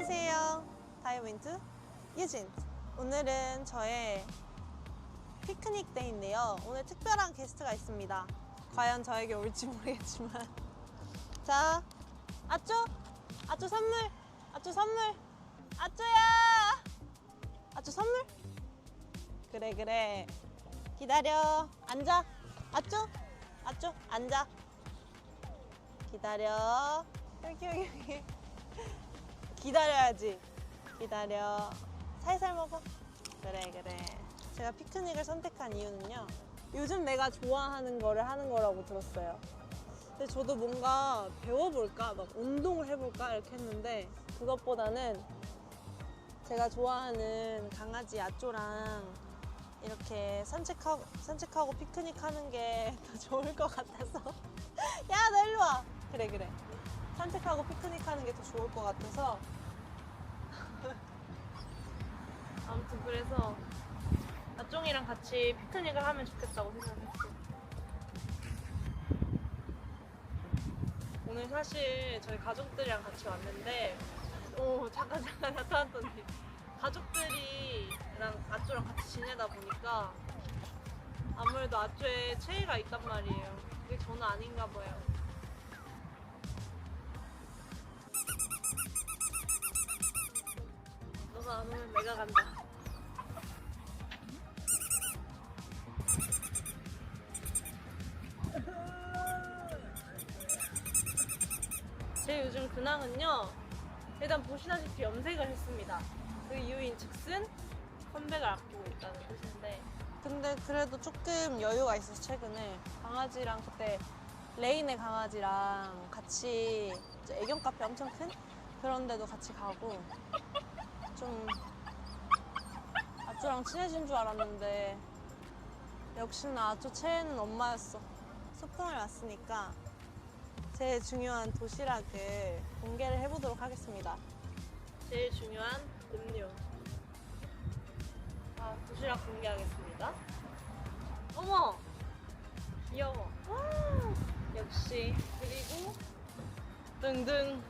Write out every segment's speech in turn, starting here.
안녕하세요. 다이어민트 유진. 오늘은 저의 피크닉 데이인데요. 오늘 특별한 게스트가 있습니다. 과연 저에게 올지 모르겠지만. 자, 아쪼 선물. 아쪼야. 아쪼 선물. 그래. 기다려. 앉아. 아쪼 앉아. 기다려. 여기. 기다려야지. 기다려. 살살 먹어. 그래. 제가 피크닉을 선택한 이유는요, 요즘 내가 좋아하는 거를 하는 거라고 들었어요. 근데 저도 뭔가 배워볼까, 막 운동을 해볼까 이렇게 했는데, 그것보다는 제가 좋아하는 강아지 아쪼랑 이렇게 산책하고 피크닉 하는 게 더 좋을 것 같아서. 야, 너 일로 와. 그래. 산책하고 피크닉 하는 게 더 좋을 것 같아서. 아무튼 그래서 아쫑이랑 같이 피크닉을 하면 좋겠다고 생각했어. 오늘 사실 저희 가족들이랑 같이 왔는데, 잠깐 나타났더니 가족들이랑 아쪼랑 같이 지내다 보니까 아무래도 아쪼에 최애가 있단 말이에요. 그게 저는 아닌가 봐요. 너가 안 오면 내가 간다. 제 요즘 근황은요, 일단 보시다시피 염색을 했습니다. 그 이유인 즉슨 컴백을 앞두고 있다는 뜻인데, 근데 그래도 조금 여유가 있어서 최근에 강아지랑, 그때 레인의 강아지랑 같이 애견 카페 엄청 큰 그런 데도 같이 가고, 좀 아쪼랑 친해진 줄 알았는데 역시나 아쪼 최애는 엄마였어. 소풍을 왔으니까 제일 중요한 도시락을 공개를 해보도록 하겠습니다. 제일 중요한 음료. 도시락 공개하겠습니다. 어머! 귀여워. 역시. 그리고 등등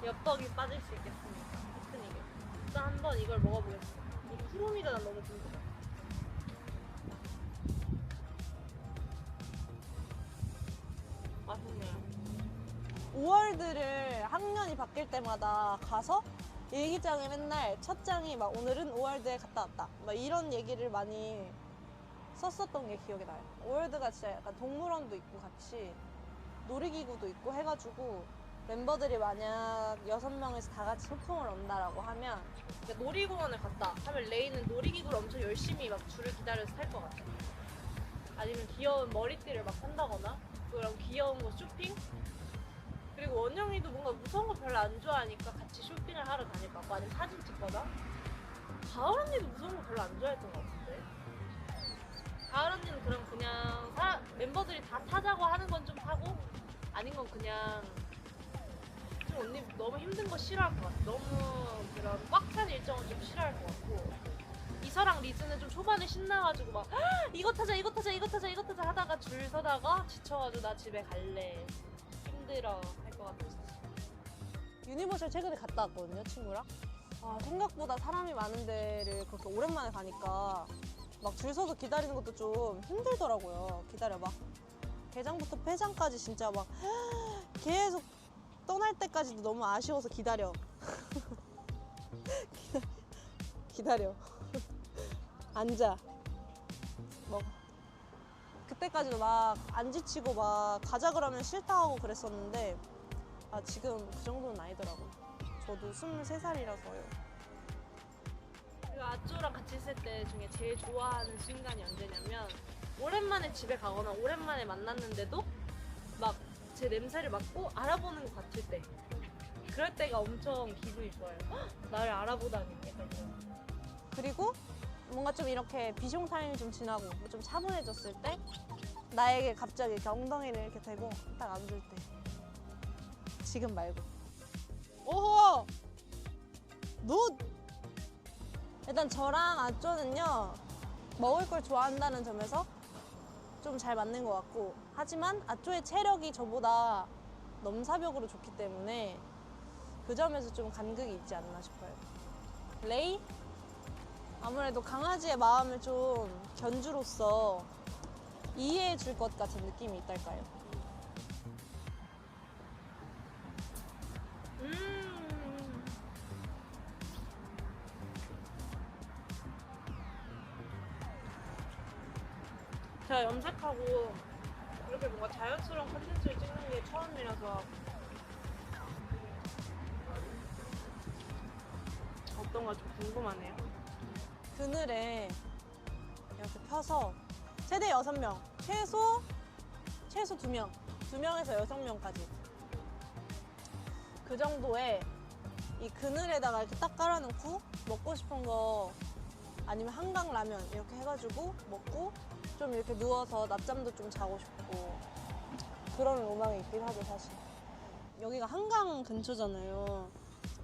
엽떡이 빠질 수 있겠습니다. 피크닉에. 일단 한번 이걸 먹어보겠습니다. 이 푸르미가 난 너무 궁금해. 맛있네요. 오월드를 학년이 바뀔 때마다 가서 일기장에 맨날 첫 장이 막 오늘은 오월드에 갔다 왔다, 막 이런 얘기를 많이 썼었던 게 기억이 나요. 오월드가 진짜 약간 동물원도 있고 같이 놀이기구도 있고 해가지고, 멤버들이 만약 6명에서 다 같이 소풍을 온다라고 하면, 그러니까 놀이공원을 갔다 하면 레이는 놀이기구를 엄청 열심히 막 줄을 기다려서 탈 것 같아. 아니면 귀여운 머리띠를 막 산다거나, 그런 귀여운 거 쇼핑? 그리고 원영이도 뭔가 무서운 거 별로 안 좋아하니까 같이 쇼핑을 하러 다닐 것 같고, 아니면 사진 찍거나. 가을 언니도 무서운 거 별로 안 좋아했던 것 같은데. 가을 언니는 그럼 그냥 멤버들이 다 타자고 하는 건 좀 타고, 아닌 건 그냥 좀 언니 너무 힘든 거 싫어할 것 같아. 너무 그런 꽉 찬 일정은 좀 싫어할 것 같고, 이서랑 리즈는 좀 초반에 신나가지고 막 이거 타자 하다가 줄 서다가 지쳐가지고 나 집에 갈래, 힘들어 할 것 같았어. 유니버셜 최근에 갔다 왔거든요, 친구랑. 생각보다 사람이 많은 데를 그렇게 오랜만에 가니까 막 줄 서서 기다리는 것도 좀 힘들더라고요. 기다려봐. 개장부터 폐장까지 진짜 막 계속 떠날 때까지도 너무 아쉬워서 기다려. 기다려. 앉아. 먹어. 그때까지도 막 안 지치고 막 가자 그러면 싫다 하고 그랬었는데, 지금 그 정도는 아니더라고. 저도 23살이라서요. 그리고 아쪼랑 같이 있을 때 중에 제일 좋아하는 순간이 언제냐면, 오랜만에 집에 가거나 오랜만에 만났는데도 막 제 냄새를 맡고 알아보는 것 같을 때, 그럴 때가 엄청 기분이 좋아요. 나를 알아보다니. 그리고 뭔가 좀 이렇게 비숑 타임이 좀 지나고 좀 차분해졌을 때 나에게 갑자기 이렇게 엉덩이를 이렇게 대고 딱 앉을 때. 지금 말고. 오호! 일단 저랑 아쪼는요, 먹을 걸 좋아한다는 점에서 좀 잘 맞는 것 같고, 하지만 아쪼의 체력이 저보다 넘사벽으로 좋기 때문에 그 점에서 좀 간극이 있지 않나 싶어요. 레이? 아무래도 강아지의 마음을 좀 견주로서 이해해 줄 것 같은 느낌이 있달까요? 제가 염색하고 이렇게 뭔가 자연스러운 컨텐츠를 찍는 게 처음이라서 어떤가 좀 궁금하네요. 그늘에 이렇게 펴서 최대 6명, 최소 2명, 2명에서 6명까지 그 정도의 이 그늘에다가 이렇게 딱 깔아놓고 먹고 싶은 거 아니면 한강 라면 이렇게 해가지고 먹고 좀 이렇게 누워서 낮잠도 좀 자고 싶고 그런 로망이 있긴 하죠, 사실. 여기가 한강 근처잖아요.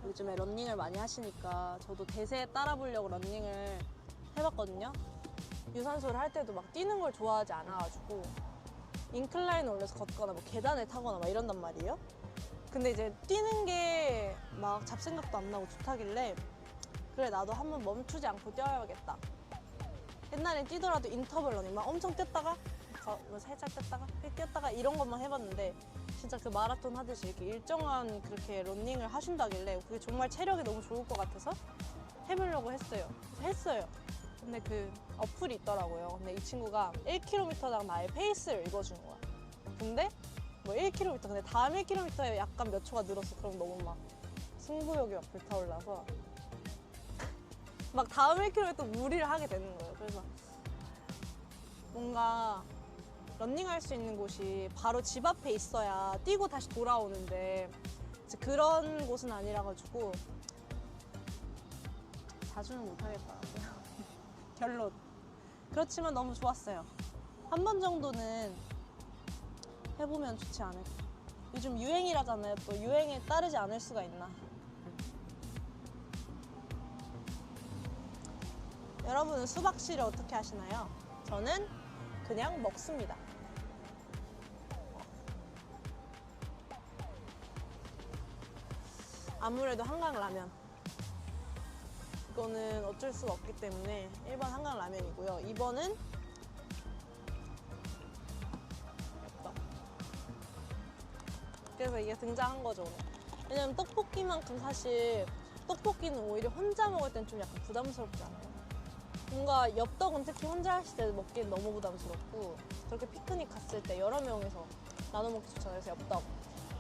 요즘에 러닝을 많이 하시니까 저도 대세에 따라보려고 러닝을 해봤거든요. 유산소를 할 때도 막 뛰는 걸 좋아하지 않아가지고 인클라인을 올려서 걷거나 뭐 계단을 타거나 막 이런단 말이에요. 근데 이제 뛰는 게 막 잡생각도 안 나고 좋다길래 그래 나도 한번 멈추지 않고 뛰어야겠다. 옛날엔 뛰더라도 인터벌 러닝 막 엄청 뛰었다가 뭐 살짝 뛰었다가 이런 것만 해봤는데 진짜 그 마라톤 하듯이 이렇게 일정한 그렇게 러닝을 하신다길래 그게 정말 체력이 너무 좋을 것 같아서 해보려고 했어요. 그래서 했어요. 근데 그 어플이 있더라고요. 근데 이 친구가 1km당 나의 페이스를 읽어주는 거야. 근데 뭐 1km 근데 다음 1km에 약간 몇 초가 늘었어. 그럼 너무 막 승부욕이 막 불타올라서 막 다음 1km에 또 무리를 하게 되는 거예요. 그래서 뭔가 런닝할 수 있는 곳이 바로 집 앞에 있어야 뛰고 다시 돌아오는데 이제 그런 곳은 아니라 가지고 자주는 못하겠더라고요. 결론. 그렇지만 너무 좋았어요. 한 번 정도는 해보면 좋지 않을까. 요즘 유행이라잖아요. 또 유행에 따르지 않을 수가 있나. 여러분은 수박씨를 어떻게 하시나요? 저는 그냥 먹습니다. 아무래도 한강 라면. 이거는 어쩔 수가 없기 때문에 1번 한강 라면이고요. 2번은 엽떡. 그래서 이게 등장한 거죠, 오늘. 왜냐면 떡볶이만큼 사실 떡볶이는 오히려 혼자 먹을 땐 좀 약간 부담스럽지 않아요? 뭔가 엽떡은 특히 혼자 하실 때 먹기엔 너무 부담스럽고 저렇게 피크닉 갔을 때 여러 명이서 나눠 먹기 좋잖아요. 그래서 엽떡.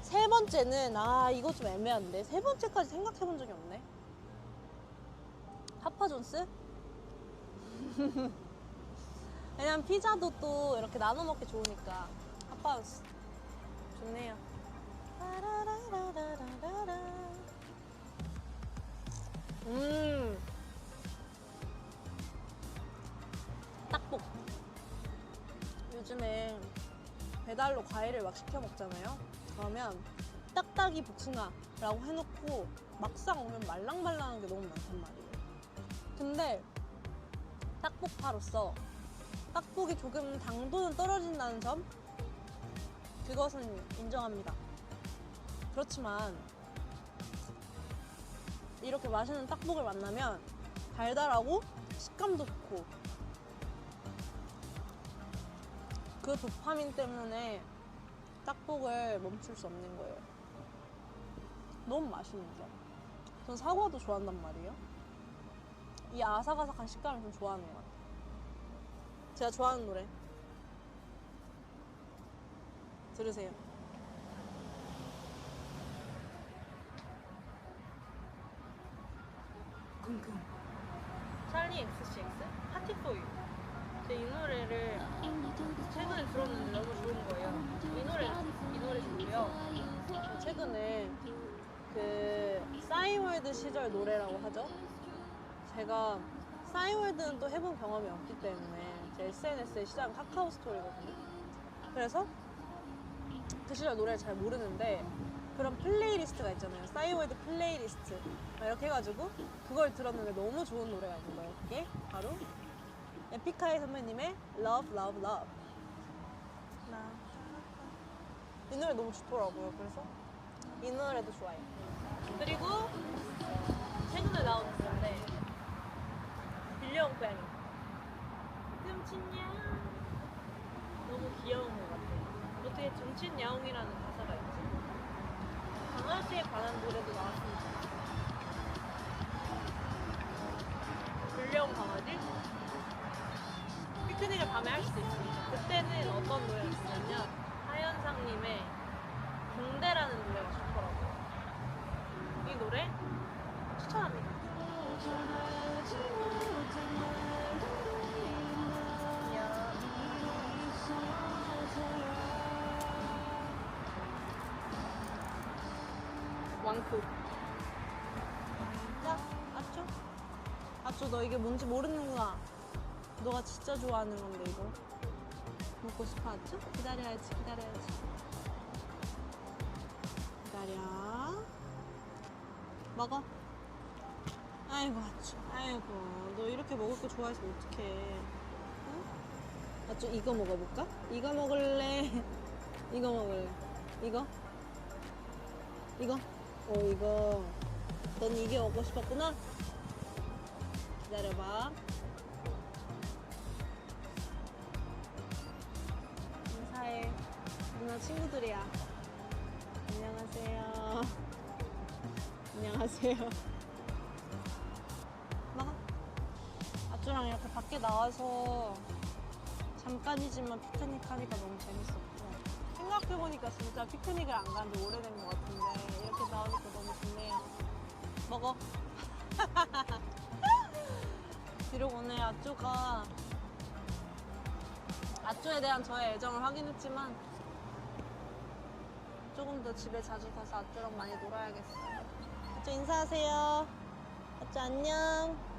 세 번째는 이거 좀 애매한데 세 번째까지 생각해 본 적이 없네. 파파존스? 왜냐면 피자도 또 이렇게 나눠 먹기 좋으니까 파파존스 좋네요. 딱복. 요즘에 배달로 과일을 막 시켜 먹잖아요. 그러면 딱딱이 복숭아라고 해놓고 막상 오면 말랑말랑한 게 너무 많단 말이에요. 근데 딱복파로서 딱복이 조금 당도는 떨어진다는 점, 그것은 인정합니다. 그렇지만 이렇게 맛있는 딱복을 만나면 달달하고 식감도 좋고 그 도파민 때문에 딱복을 멈출 수 없는 거예요. 너무 맛있는데. 전 사과도 좋아한단 말이에요. 이 아삭아삭한 식감을 좀 좋아하는 것 같아요. 제가 좋아하는 노래 들으세요. 쿵쿵. 찰리 XCX 파티 포 유. 제가 이 노래를 최근에 들었는데 너무 좋은 거예요. 이 노래 좋고요. 최근에 그 싸이월드 시절 노래라고 하죠. 제가 싸이월드는 또 해본 경험이 없기 때문에 제 SNS의 시작은 카카오 스토리거든요. 그래서 그 시절 노래를 잘 모르는데 그런 플레이리스트가 있잖아요. 싸이월드 플레이리스트 이렇게 해가지고 그걸 들었는데 너무 좋은 노래가 있는 거예요. 그게 바로 에픽하이 선배님의 Love Love Love. 이 노래 너무 좋더라고요. 그래서 이 노래도 좋아요. 그리고 최근에 나온 건데 빌려온 고양이. 끔찍냐? 너무 귀여운 것 같아. 어떻게 정친 야옹이라는 가사가 있지? 강아지에 관한 노래도 나왔습니다. 빌려온 강아지? 피크닉을 밤에 할 수도 있으니까. 그때는 어떤 노래가 있냐면 하현상님의 공대라는 노래가 좋더라고요. 이 노래 추천합니다. 왕크. 자, 아쪼. 아쪼, 너 이게 뭔지 모르는구나. 너가 진짜 좋아하는 건데 이거. 먹고 싶어, 아쪼? 기다려야지, 기다려야지. 기다려. 먹어. 아이고, 아쪼. 아이고, 너 이렇게 먹을 거 좋아해서 어떡해. 응? 아쪼, 이거 먹어볼까? 이거 먹을래? 이거 먹을래? 이거? 이거? 이거. 넌 이게 먹고 싶었구나? 기다려봐. 인사해. 누나 친구들이야. 안녕하세요. 안녕하세요. 먹어. 아쭈랑 이렇게 밖에 나와서 잠깐이지만 피크닉 하니까 너무 재밌었고, 생각해보니까 진짜 피크닉을 안 간 지 오래된 것 같은데 이렇게 나오니까 너무 좋네요. 먹어. 비록 오늘 아쭈에 대한 저의 애정을 확인했지만 조금 더 집에 자주 가서 아쭈랑 많이 놀아야겠어요. 아쭈 인사하세요. 아쭈 안녕.